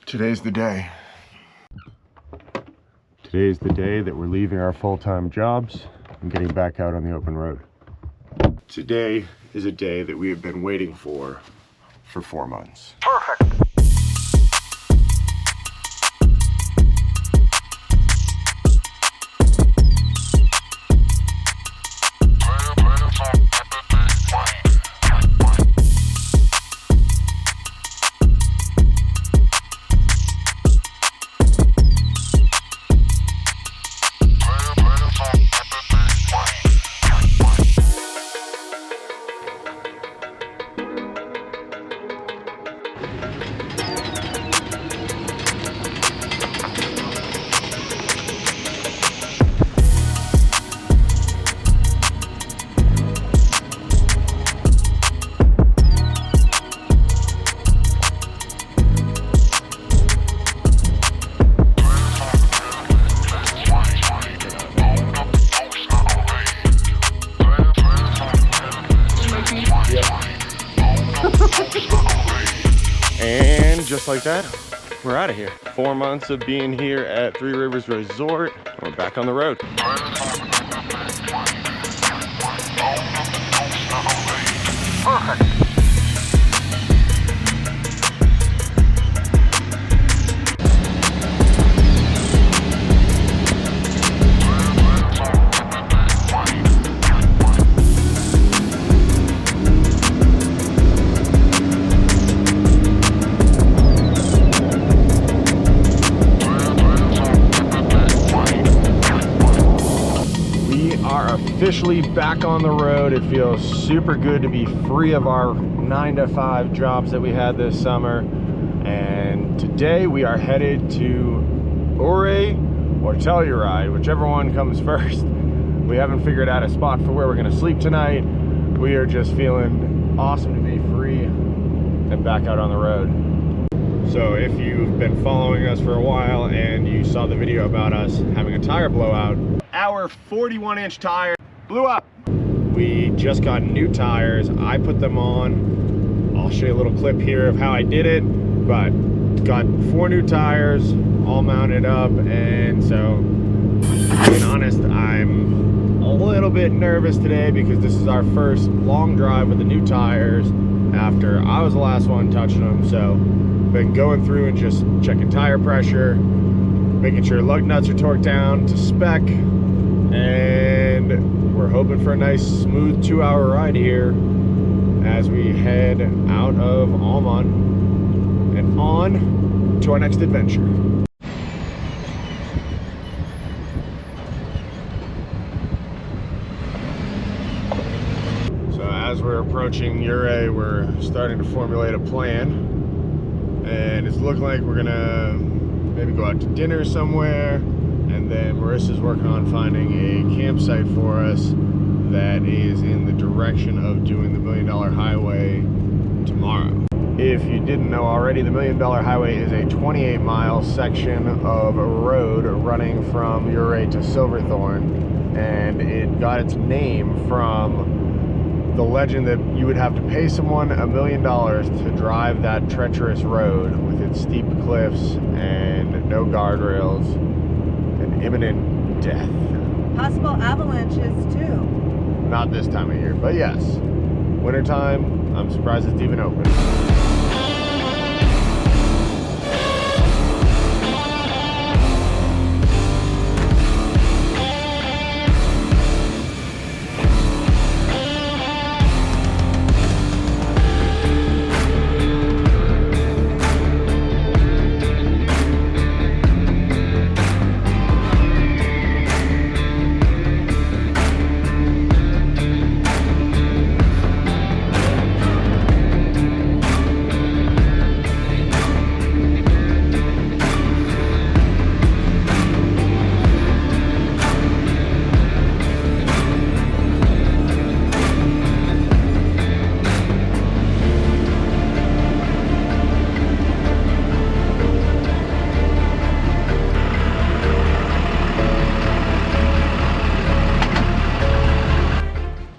Today's the day. Today's the day that we're leaving our full-time jobs and getting back out on the open road. Today is a day that we have been waiting for 4 months. Perfect. And just like that, we're out of here. 4 months of being here at Three Rivers Resort. We're back on the road. Perfect. Officially back on the road. It feels super good to be free of our 9-to-5 jobs that we had this summer. And today we are headed to Ouray or Telluride, whichever one comes first. We haven't figured out a spot for where we're going to sleep tonight. We are just feeling awesome to be free and back out on the road. So if you've been following us for a while and you saw the video about us having a tire blowout, our 41-inch tire blew up. We just got new tires. I put them on. I'll show you a little clip here of how I did it, but got 4 new tires all mounted up, and so being honest, I'm a little bit nervous today because this is our first long drive with the new tires after I was the last one touching them. So been going through and just checking tire pressure, making sure lug nuts are torqued down to spec, and we're hoping for a nice smooth 2-hour ride here as we head out of Almont and on to our next adventure. So as we're approaching Ouray, we're starting to formulate a plan, and it's looking like we're gonna maybe go out to dinner somewhere, and then Marissa's working on finding a campsite for us that is in the direction of doing the $1 Million Highway tomorrow. If you didn't know already, the $1 Million Highway is a 28-mile section of a road running from Ouray to Silverthorne, and it got its name from the legend that you would have to pay someone $1 million to drive that treacherous road with its steep cliffs and no guardrails and imminent death. Possible avalanches too. Not this time of year, but yes, wintertime, I'm surprised it's even open.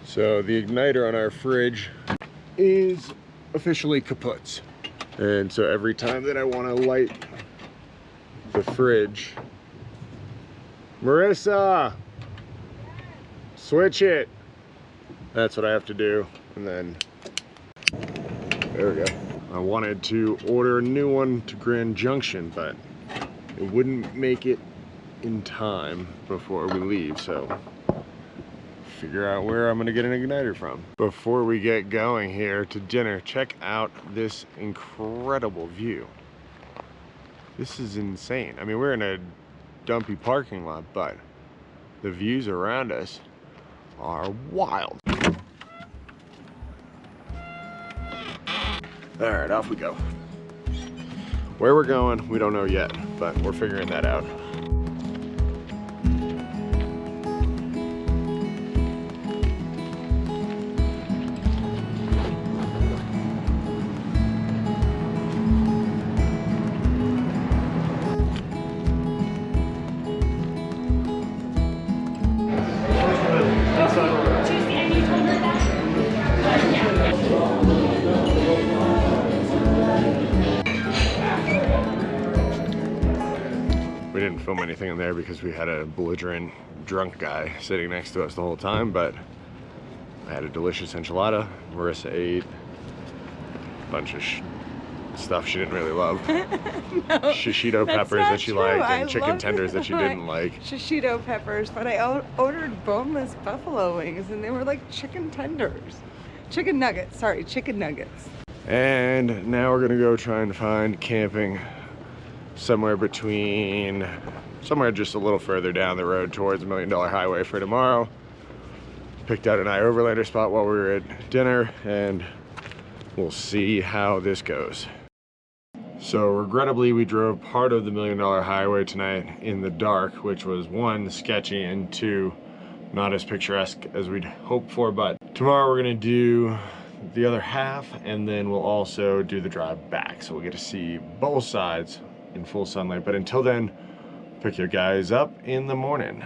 So the igniter on our fridge is officially kaput. And so every time that I want to light the fridge. Marissa, switch it. That's what I have to do. And then, there we go. I wanted to order a new one to Grand Junction, but it wouldn't make it in time before we leave, so figure out where I'm gonna get an igniter from. Before we get going here to dinner, check out this incredible view. This is insane. I mean, we're in a dumpy parking lot, but the views around us are wild. All right, off we go. Where we're going, we don't know yet, but we're figuring that out. We didn't film anything in there because we had a belligerent drunk guy sitting next to us the whole time, but I had a delicious enchilada. Marissa ate a bunch of stuff she didn't really love. No, Shishito peppers that she liked, and chicken tenders that she like didn't like. Shishito peppers, but I ordered boneless buffalo wings and they were like chicken tenders. Chicken nuggets, sorry, chicken nuggets. And now we're gonna go try and find camping somewhere just a little further down the road towards $1 Million Highway for tomorrow. Picked out an overlander spot while we were at dinner, and we'll see how this goes. So regrettably, we drove part of the $1 Million Highway tonight in the dark, which was one, sketchy, and two, not as picturesque as we'd hoped for. But tomorrow we're gonna do the other half, and then we'll also do the drive back. So we'll get to see both sides in full sunlight. But until then, pick you guys up in the morning.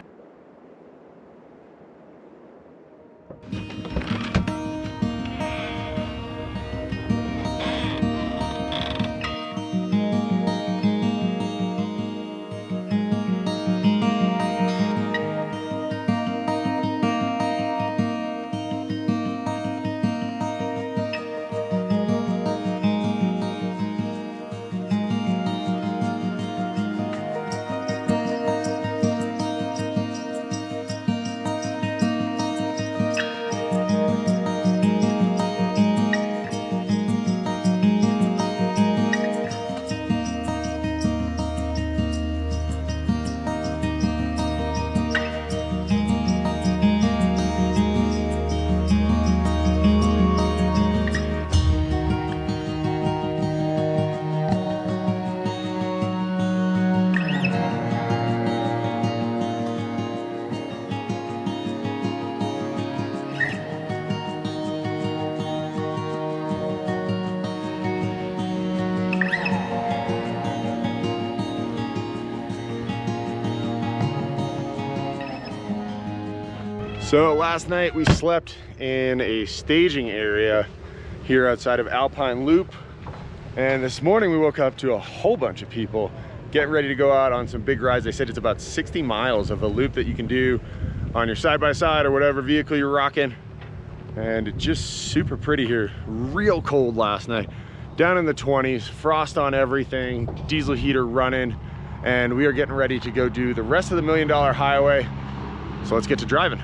So last night we slept in a staging area here outside of Alpine Loop, and this morning we woke up to a whole bunch of people getting ready to go out on some big rides. They said it's about 60 miles of a loop that you can do on your side-by-side or whatever vehicle you're rocking, and it's just super pretty here. Real cold last night, down in the 20s, frost on everything, diesel heater running, and we are getting ready to go do the rest of the $1 Million Highway. So let's get to driving.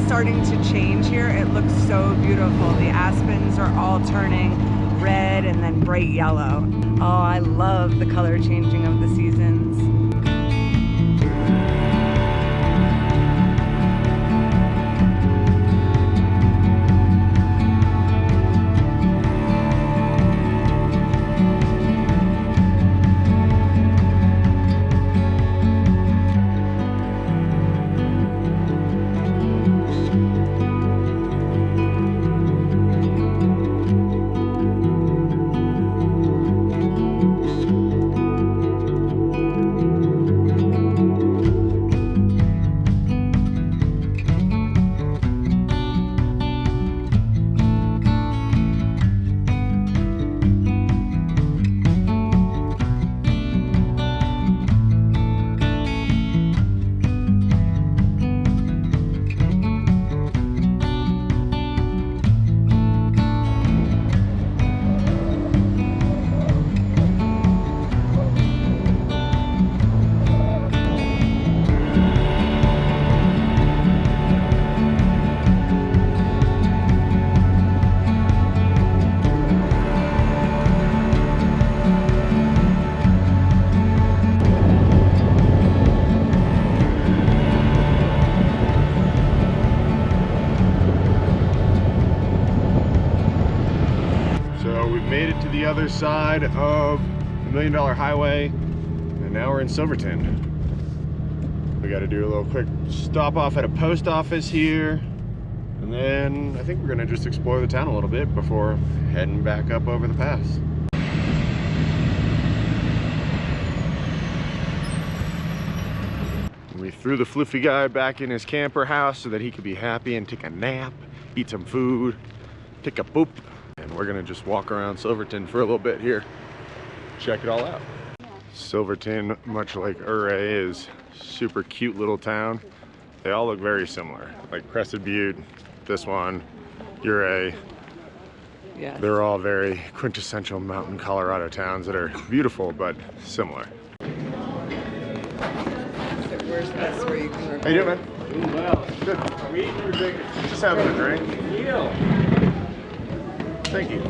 Starting to change here. It looks so beautiful. The aspens are all turning red and then bright yellow. Oh, I love the color changing of the seasons. other side of the $1 Million Highway, and now we're in Silverton. We got to do a little quick stop off at a post office here, and then I think we're gonna just explore the town a little bit before heading back up over the pass. We threw the floofy guy back in his camper house so that he could be happy and take a nap, eat some food, take a poop, and we're gonna just walk around Silverton for a little bit here, check it all out. Silverton, much like Ouray, is super cute little town. They all look very similar, like Crested Butte, this one, Ouray. Yeah. They're all very quintessential mountain Colorado towns that are beautiful but similar. Where's best where you can record? How you doing, man? Doing well. Good. Are we eating or drinking? Just having a drink. Thank you.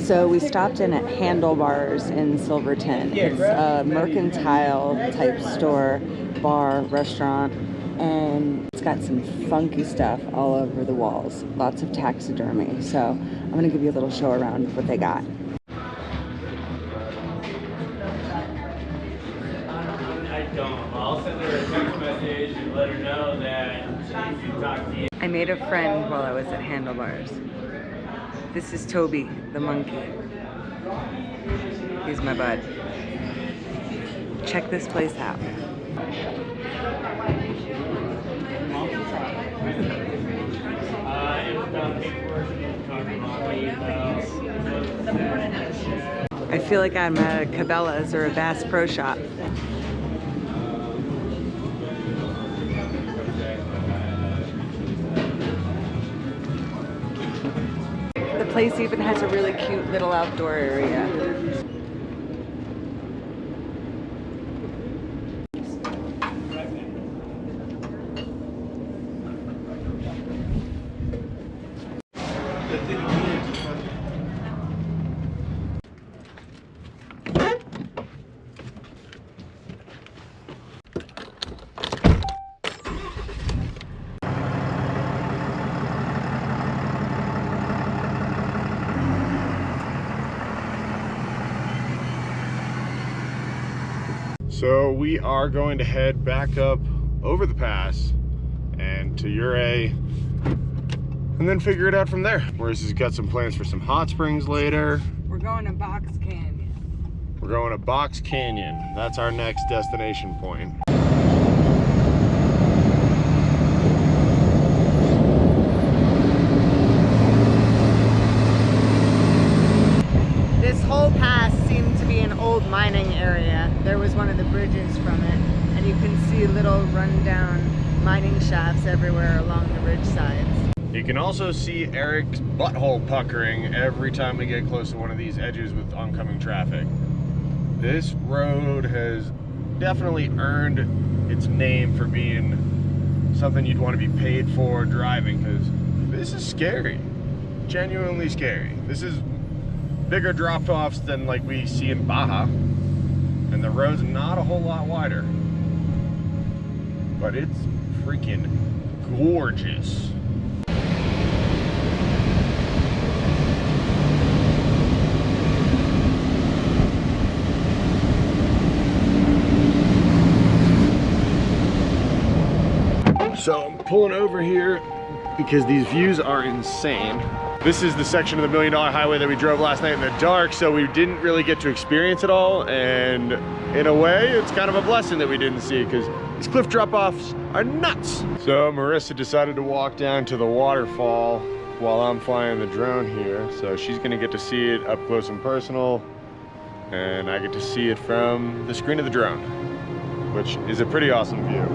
So we stopped in at Handlebars in Silverton. It's a mercantile type store, bar, restaurant, and it's got some funky stuff all over the walls. Lots of taxidermy. So I'm gonna give you a little show around of what they got. I don't. I'll send her a text message and let her know that she can talk to you. I made a friend while I was at Handlebars. This is Toby, the monkey. He's my bud. Check this place out. I feel like I'm at a Cabela's or a Bass Pro Shop. The place even has a really cute little outdoor area. So we are going to head back up over the pass and to Ouray and then figure it out from there. Maurice has got some plans for some hot springs later. We're going to Box Canyon. We're going to Box Canyon. That's our next destination point. This whole pass seemed to be an old mining area. There was one of the bridges from it, and you can see little rundown mining shafts everywhere along the ridge sides. You can also see Eric's butthole puckering every time we get close to one of these edges with oncoming traffic. This road has definitely earned its name for being something you'd want to be paid for driving, because this is scary, genuinely scary. This is bigger drop-offs than like we see in Baja, and the road's not a whole lot wider, but it's freaking gorgeous. So I'm pulling over here because these views are insane. This is the section of the $1 Million Highway that we drove last night in the dark, so we didn't really get to experience it all, and in a way, it's kind of a blessing that we didn't see, because these cliff drop-offs are nuts. So Marissa decided to walk down to the waterfall while I'm flying the drone here, so she's gonna get to see it up close and personal, and I get to see it from the screen of the drone, which is a pretty awesome view.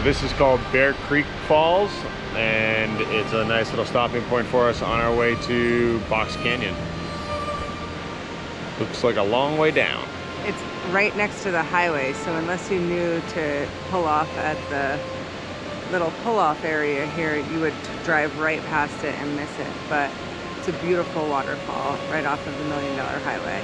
this is called Bear Creek Falls, and it's a nice little stopping point for us on our way to Box Canyon. Looks like a long way down. It's right next to the highway, so unless you knew to pull off at the little pull-off area here, you would drive right past it and miss it. But it's a beautiful waterfall right off of the $1 Million Highway.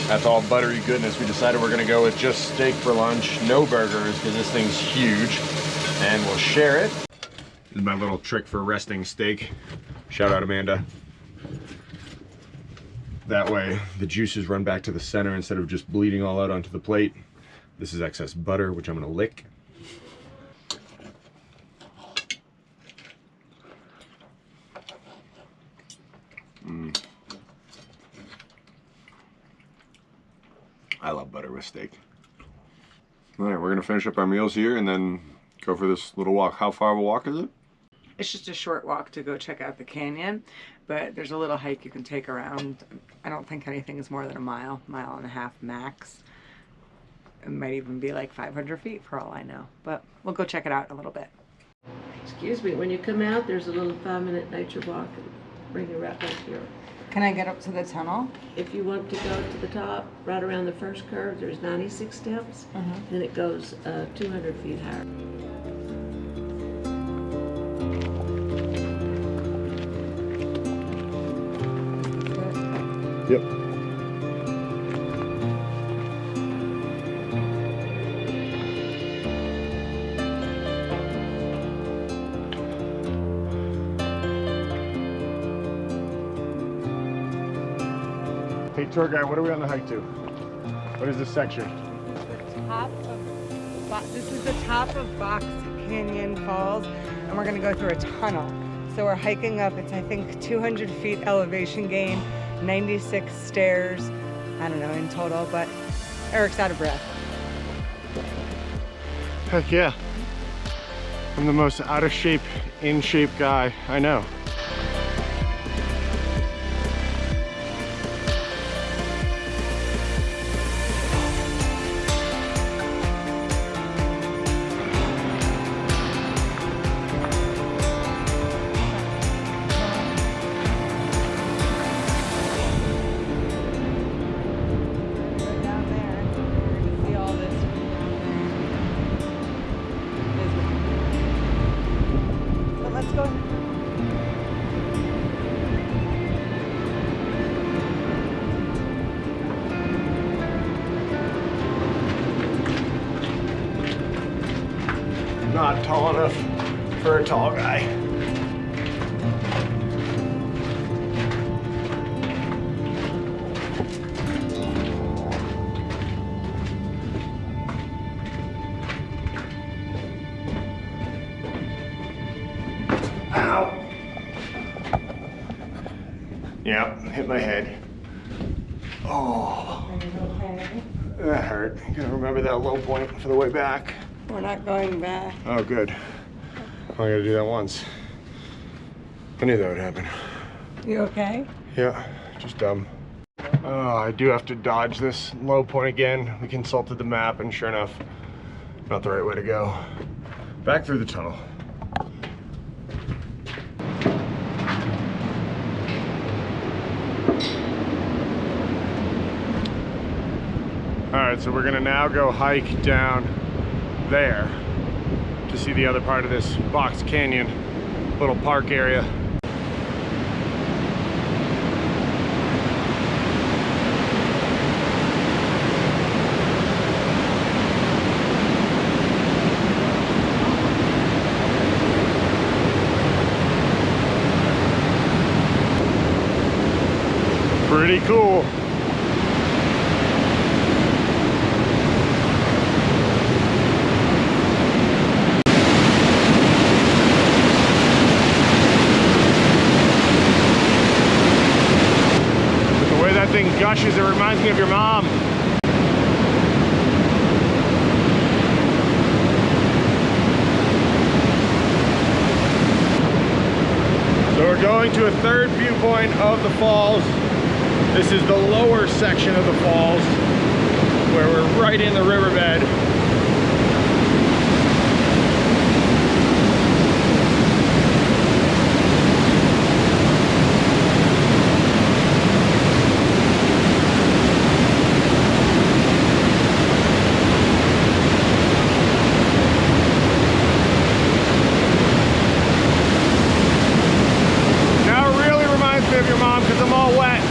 That's all buttery goodness. We decided we're gonna go with just steak for lunch, no burgers, because this thing's huge, and we'll share it. This is my little trick for resting steak. Shout out Amanda. That way the juices run back to the center instead of just bleeding all out onto the plate. This is excess butter, which I'm gonna lick. I love butter with steak. All right, we're gonna finish up our meals here and then go for this little walk. How far of a walk is it? It's just a short walk to go check out the canyon, but there's a little hike you can take around. I don't think anything is more than a mile and a half max. It might even be like 500 feet for all I know, but we'll go check it out in a little bit. Excuse me, when you come out, there's a little 5-minute nature walk and bring you right back here. Can I get up to the tunnel? If you want to go to the top, right around the first curve, there's 96 steps, then it goes 200 feet higher. Yep. Hey, tour guide, what are we on the hike to? What is this section? This is the top of Box Canyon Falls, and we're gonna go through a tunnel. So we're hiking up, it's I think 200 feet elevation gain, 96 stairs, I don't know in total, but Eric's out of breath. Heck yeah. I'm the most out of shape, in shape guy I know. Not tall enough for a tall guy. Ow. Yep, hit my head. Oh, that hurt. Gotta remember that low point for the way back. We're not going back. Oh, good. I gotta do that once. I knew that would happen. You okay? Yeah, just dumb. Oh, I do have to dodge this low point again. We consulted the map, and sure enough, not the right way to go. Back through the tunnel. All right, so we're gonna now go hike down there to see the other part of this Box Canyon little park area. Pretty cool. That thing gushes, it reminds me of your mom. So we're going to a third viewpoint of the falls. This is the lower section of the falls where we're right in the riverbed. Of your mom because I'm all wet.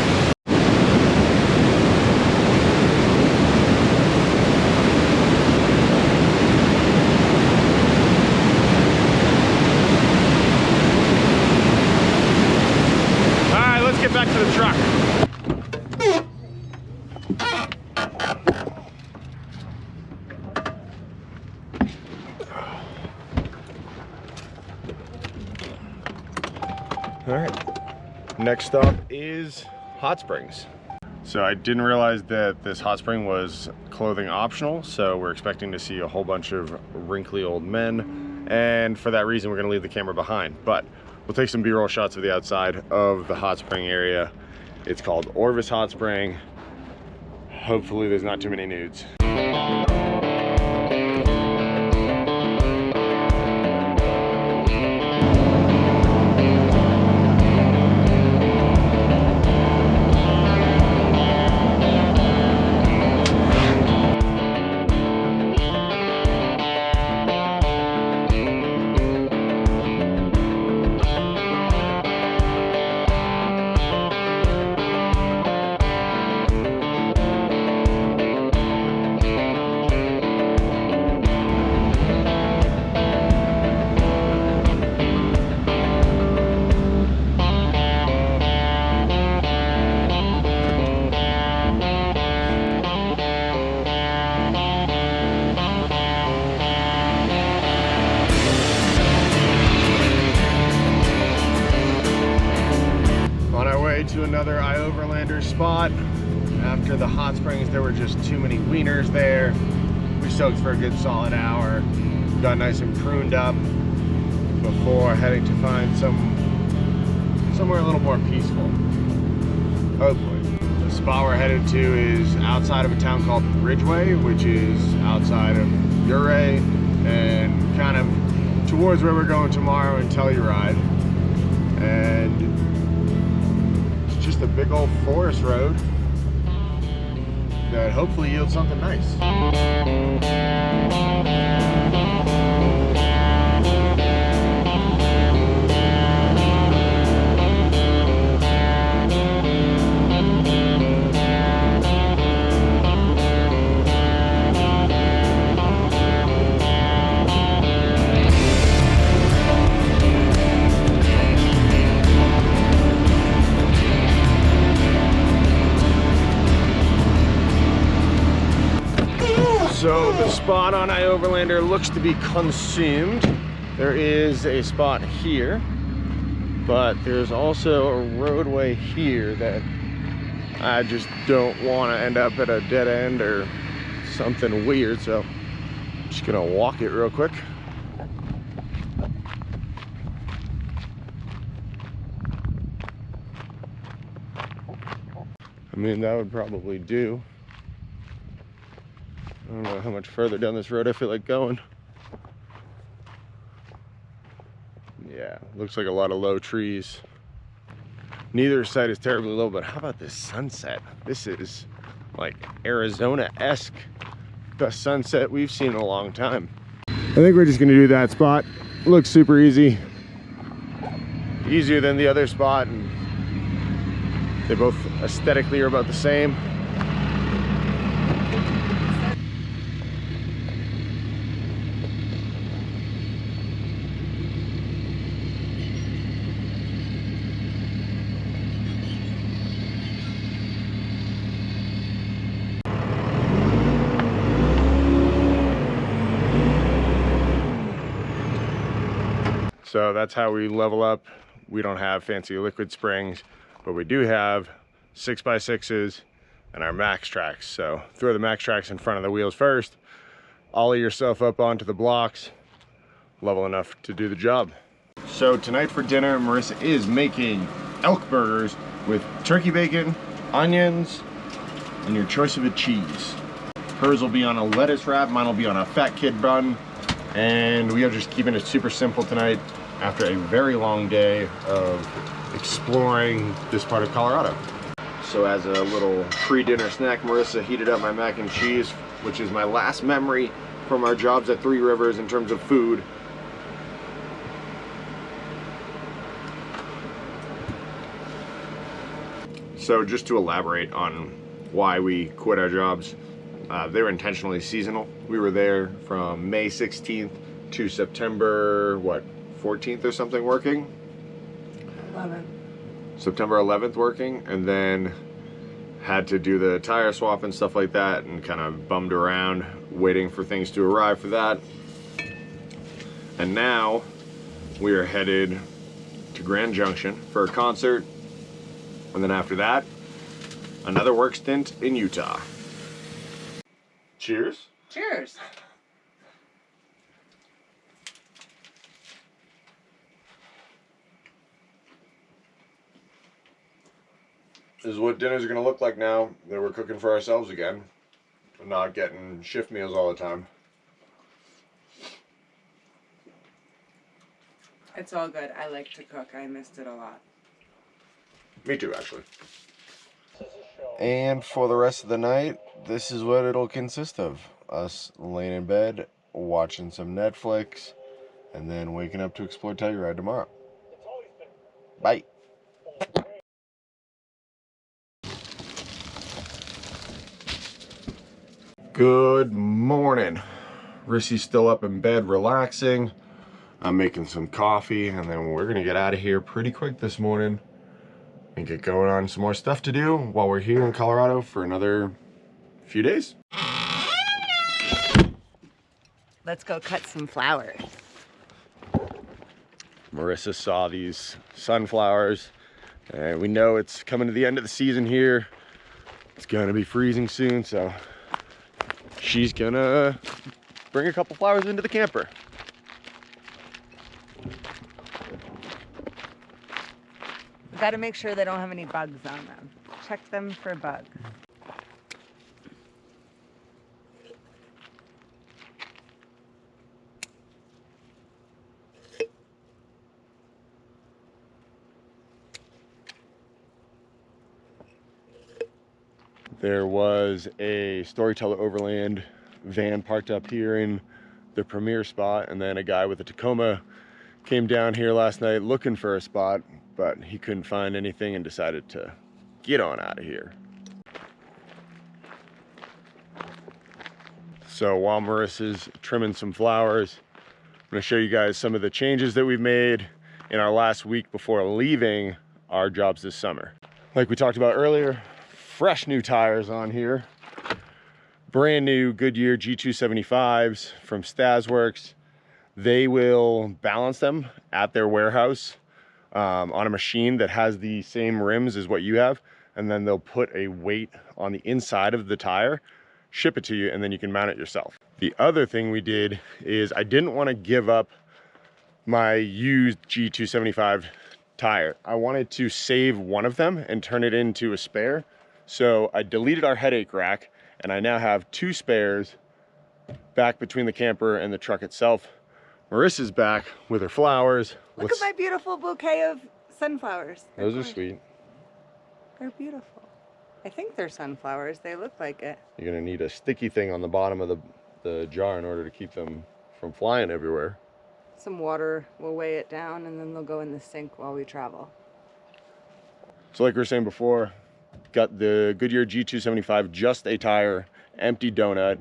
All right, let's get back to the truck. All right. Next stop is hot springs. So I didn't realize that this hot spring was clothing optional, so we're expecting to see a whole bunch of wrinkly old men, and for that reason we're going to leave the camera behind. But we'll take some b-roll shots of the outside of the hot spring area. It's called Orvis Hot Spring. Hopefully there's not too many nudes. To another iOverlander spot. After the hot springs, there were just too many wieners there. We soaked for a good solid hour, got nice and pruned up before heading to find somewhere a little more peaceful. Hopefully. The spot we're headed to is outside of a town called Ridgeway, which is outside of Ouray and kind of towards where we're going tomorrow in Telluride. And just a big old forest road that hopefully yields something nice. So the spot on iOverlander looks to be consumed. There is a spot here, but there's also a roadway here that I just don't want to end up at a dead end or something weird, so I'm just gonna walk it real quick. I mean, that would probably do. I don't know how much further down this road I feel like going. Yeah, looks like a lot of low trees. Neither side is terribly low, but how about this sunset? This is like Arizona-esque. Best sunset we've seen in a long time. I think we're just gonna do that spot. Looks super easy. Easier than the other spot, and they both aesthetically are about the same. So that's how we level up. We don't have fancy liquid springs, but we do have 6x6s, and our max tracks. So throw the max tracks in front of the wheels first, ollie yourself up onto the blocks, level enough to do the job. So tonight for dinner, Marissa is making elk burgers with turkey bacon, onions, and your choice of a cheese. Hers will be on a lettuce wrap, mine will be on a fat kid bun, and we are just keeping it super simple tonight after a very long day of exploring this part of Colorado. So as a little pre-dinner snack, Marissa heated up my mac and cheese, which is my last memory from our jobs at Three Rivers in terms of food. So just to elaborate on why we quit our jobs, they were intentionally seasonal. We were there from May 16th to September, what, 14th or something working? 11. September 11th working, and then had to do the tire swap and stuff like that, and kind of bummed around waiting for things to arrive for that. And now we are headed to Grand Junction for a concert, and then after that, another work stint in Utah. Cheers. Cheers. This is what dinner's gonna look like now that we're cooking for ourselves again, and not getting shift meals all the time. It's all good. I like to cook. I missed it a lot. Me too, actually. And for the rest of the night, this is what it'll consist of. Us laying in bed, watching some Netflix, and then waking up to explore Telluride tomorrow. Bye. Good morning. Rissy's still up in bed relaxing. I'm making some coffee, and then we're gonna get out of here pretty quick this morning and get going on some more stuff to do while we're here in Colorado for another few days. Let's go cut some flowers. Marissa saw these sunflowers, and we know it's coming to the end of the season here. It's gonna be freezing soon, so she's gonna bring a couple flowers into the camper. We gotta make sure they don't have any bugs on them. Check them for bugs. There was a Storyteller Overland van parked up here in the premier spot, and then a guy with a Tacoma came down here last night looking for a spot, but he couldn't find anything and decided to get on out of here. So while Marissa's trimming some flowers, I'm going to show you guys some of the changes that we've made in our last week before leaving our jobs this summer. Like we talked about earlier, fresh new tires on here. Brand new Goodyear G275s from Stasworks. They will balance them at their warehouse on a machine that has the same rims as what you have, and then they'll put a weight on the inside of the tire, ship it to you, and then you can mount it yourself. The other thing we did is I didn't want to give up my used G275 tire. I wanted to save one of them and turn it into a spare. So I deleted our headache rack, and I now have two spares back between the camper and the truck itself. Marissa's back with her flowers. Look at my beautiful bouquet of sunflowers. Those are sweet. They're beautiful. I think they're sunflowers. They look like it. You're gonna need a sticky thing on the bottom of the jar in order to keep them from flying everywhere. Some water will weigh it down, and then they'll go in the sink while we travel. So like we were saying before, got the Goodyear G275, just a tire, empty donut.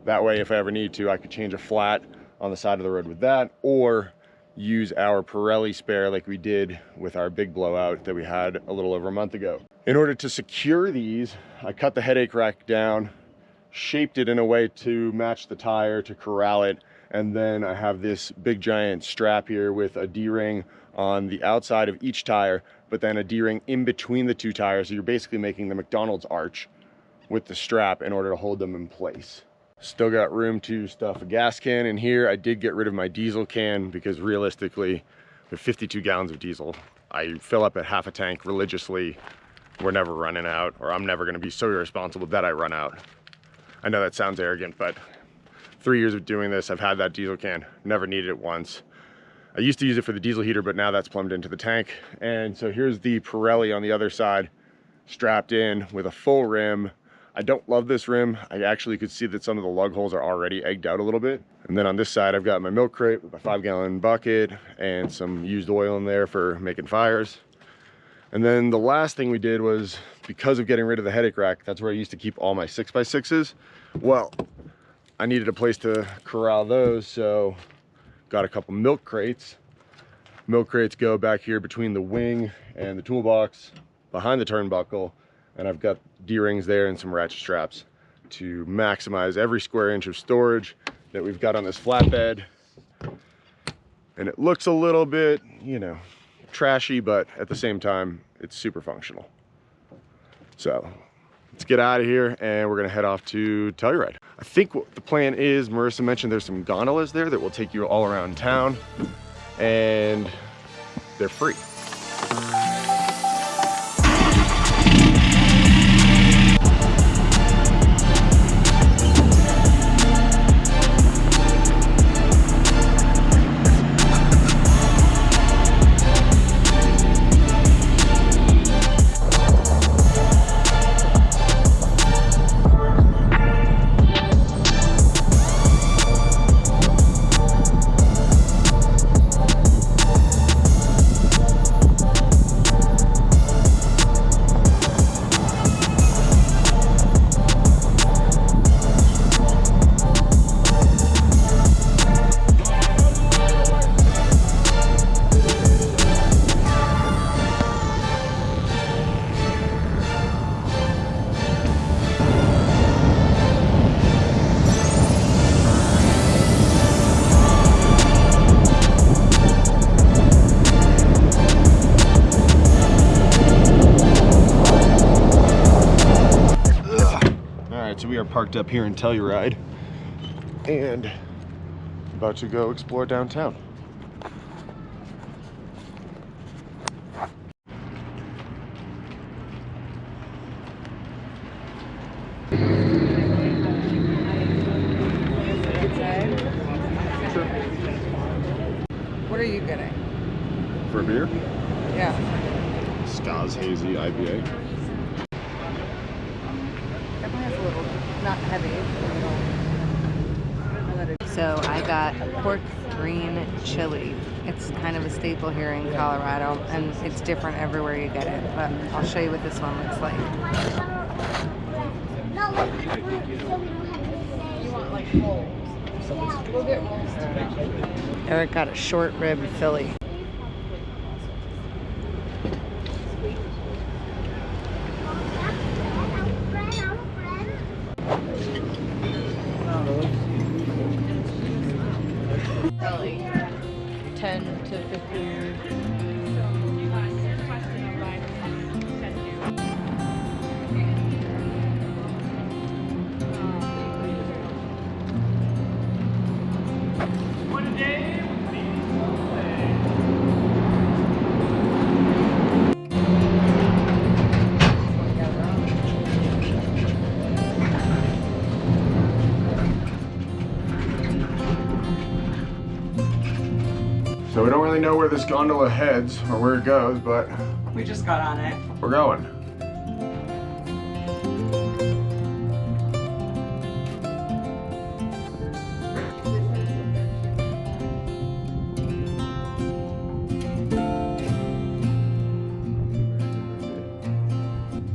That way, if I ever need to, I could change a flat on the side of the road with that, or use our Pirelli spare like we did with our big blowout that we had a little over a month ago. In order to secure these, I cut the headache rack down, shaped it in a way to match the tire, to corral it, and then I have this big giant strap here with a D-ring on the outside of each tire, but then a D-ring in between the two tires. So you're basically making the McDonald's arch with the strap in order to hold them in place. Still got room to stuff a gas can in here. I did get rid of my diesel can because realistically, with 52 gallons of diesel, I fill up at half a tank religiously. We're never running out, or I'm never gonna be so irresponsible that I run out. I know that sounds arrogant, but 3 years of doing this, I've had that diesel can, never needed it once. I used to use it for the diesel heater, but now that's plumbed into the tank. And so here's the Pirelli on the other side, strapped in with a full rim. I don't love this rim. I actually could see that some of the lug holes are already egged out a little bit. And then on this side, I've got my milk crate with my 5-gallon bucket and some used oil in there for making fires. And then the last thing we did was, because of getting rid of the headache rack, that's where I used to keep all my 6x6s. Well, I needed a place to corral those, so got a couple milk crates. Milk crates go back here between the wing and the toolbox, behind the turnbuckle, and I've got D-rings there and some ratchet straps to maximize every square inch of storage that we've got on this flatbed. And it looks a little bit, you know, trashy, but at the same time, it's super functional. So let's get out of here and we're gonna head off to Telluride. I think what the plan is, Marissa mentioned there's some gondolas there that will take you all around town, and they're free. So we are parked up here in Telluride and about to go explore downtown. What are you getting? For a beer? Yeah. Ska's Hazy IPA. Definitely has a little, not heavy, a little. So I got pork green chili. It's kind of a staple here in Colorado, and it's different everywhere you get it, but I'll show you what this one looks like. Eric got a short rib Philly. Probably 10 to 15. So we don't really know where this gondola heads or where it goes, but We just got on it. we're going.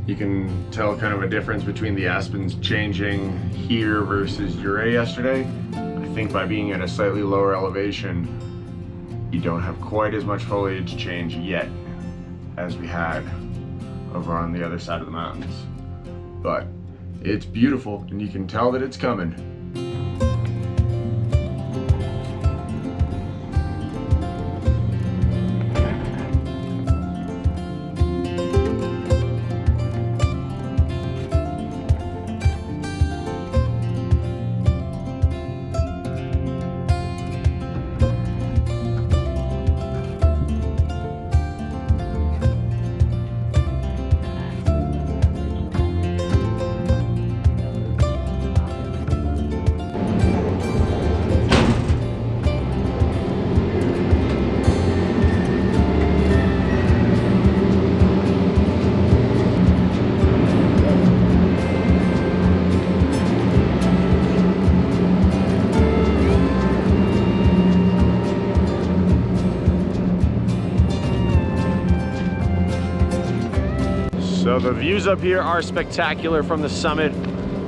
You can tell kind of a difference between the aspens changing here versus Ouray yesterday. I think by being at a slightly lower elevation, you don't have quite as much foliage change yet as we had over on the other side of the mountains. But it's beautiful and you can tell that it's coming. So the views up here are spectacular from the summit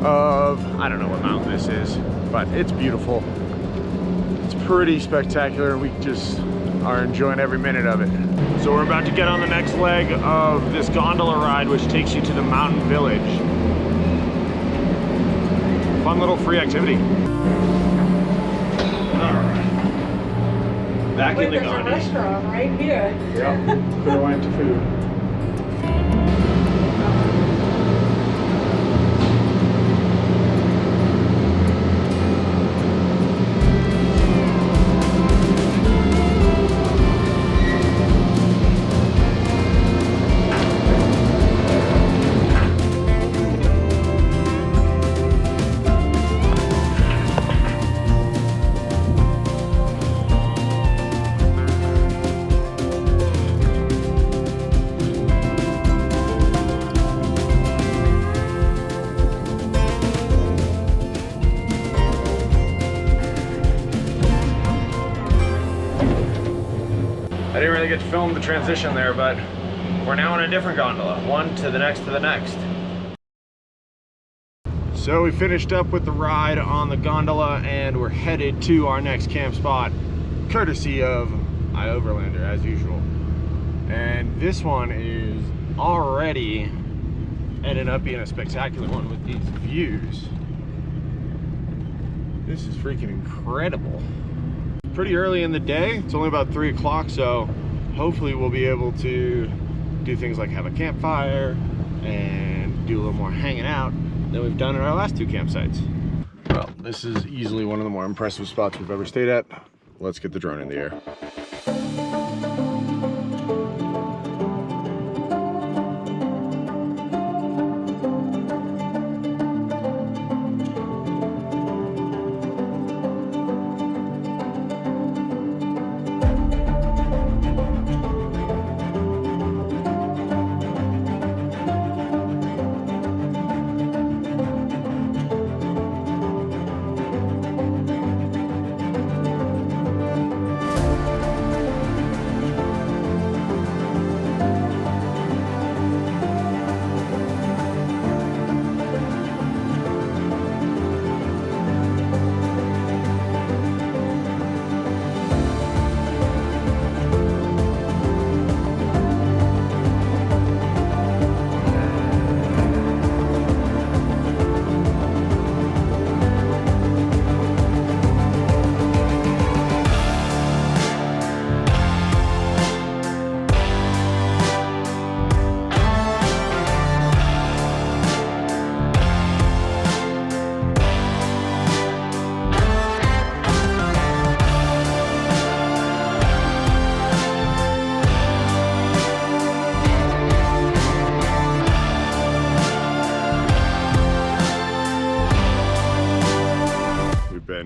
of, I don't know what mountain this is, but it's beautiful. It's pretty spectacular, and we just are enjoying every minute of it. So we're about to get on the next leg of this gondola ride, which takes you to the mountain village. Fun little free activity. All right. Back in the gondola. There's a restaurant right here. Yeah, could have went to food. I didn't really get to film the transition there, but we're now on a different gondola, one to the next to the next. So we finished up with the ride on the gondola and we're headed to our next camp spot, courtesy of iOverlander as usual. And this one is already ended up being a spectacular one with these views. This is freaking incredible. Pretty early in the day, it's only about 3 o'clock, so hopefully we'll be able to do things like have a campfire and do a little more hanging out than we've done at our last 2 campsites. Well, this is easily one of the more impressive spots we've ever stayed at. Let's get the drone in the air.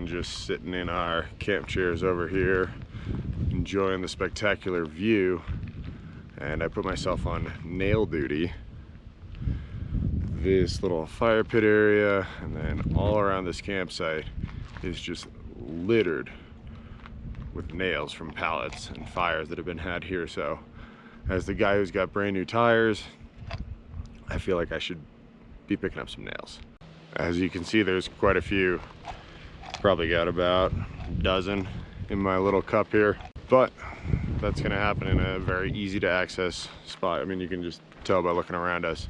Just sitting in our camp chairs over here, enjoying the spectacular view, and I put myself on nail duty. This little fire pit area and then all around this campsite is just littered with nails from pallets and fires that have been had here. So as the guy who's got brand new tires, I feel like I should be picking up some nails. As you can see, there's quite a few. Probably got about a dozen in my little cup here, but that's gonna happen in a very easy to access spot. I mean, you can just tell by looking around us.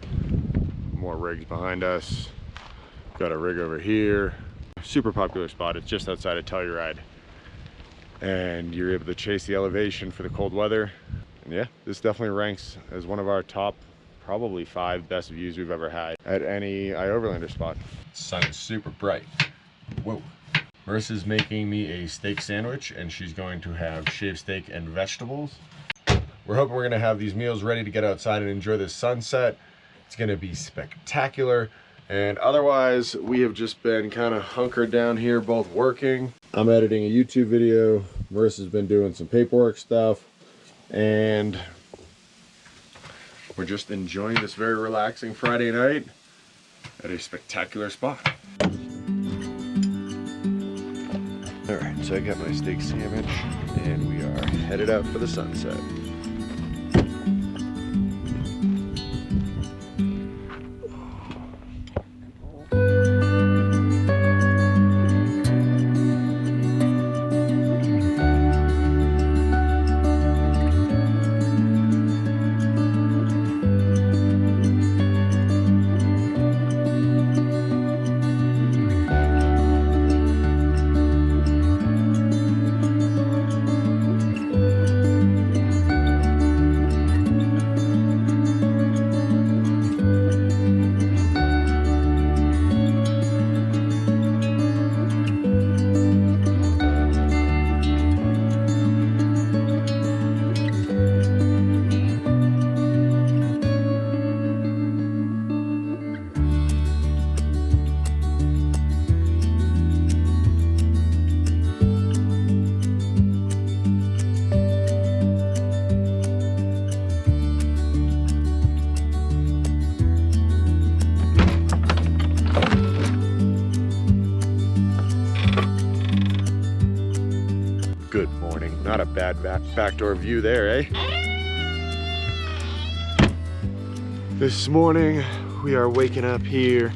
More rigs behind us. Got a rig over here. Super popular spot. It's just outside of Telluride, and you're able to chase the elevation for the cold weather. And yeah, this definitely ranks as one of our top probably 5 best views we've ever had at any iOverlander spot. The sun is super bright. Whoa. Marissa's making me a steak sandwich, and she's going to have shaved steak and vegetables. We're hoping we're gonna have these meals ready to get outside and enjoy the sunset. It's gonna be spectacular. And otherwise, we have just been kind of hunkered down here, both working. I'm editing a YouTube video. Marissa's been doing some paperwork stuff. And we're just enjoying this very relaxing Friday night at a spectacular spot. All right, so I got my steak sandwich and we are headed out for the sunset. Not a bad backdoor view there, eh? This morning, we are waking up here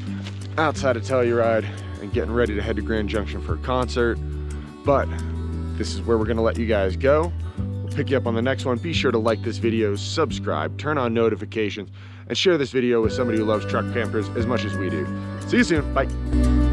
outside of Telluride and getting ready to head to Grand Junction for a concert. But this is where we're gonna let you guys go. We'll pick you up on the next one. Be sure to like this video, subscribe, turn on notifications, and share this video with somebody who loves truck campers as much as we do. See you soon, bye.